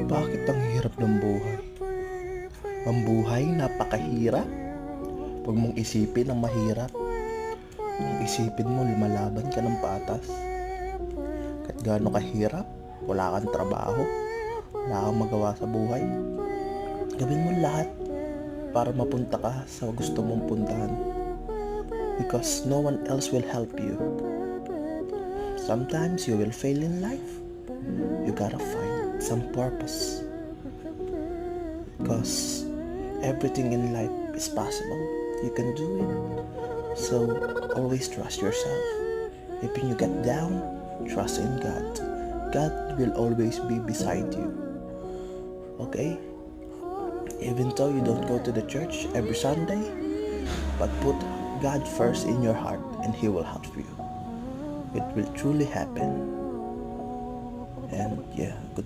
Bakit ang hirap ng buhay? Ang buhay napakahirap. Huwag mong isipin ang mahirap. Kung isipin mo, lumalaban ka ng patas. Kahit gaano kahirap, wala kang trabaho, wala kang magawa sa buhay, gawin mo lahat para mapunta ka sa gusto mong puntahan. Because no one else will help you. Sometimes you will fail in life. You gotta find some purpose. Because everything in life is possible. You can do it. So always trust yourself. If you get down, trust in God. God will always be beside you. Okay? Even though you don't go to the church every Sunday, but put God first in your heart and He will help you. It will truly happen. And yeah, good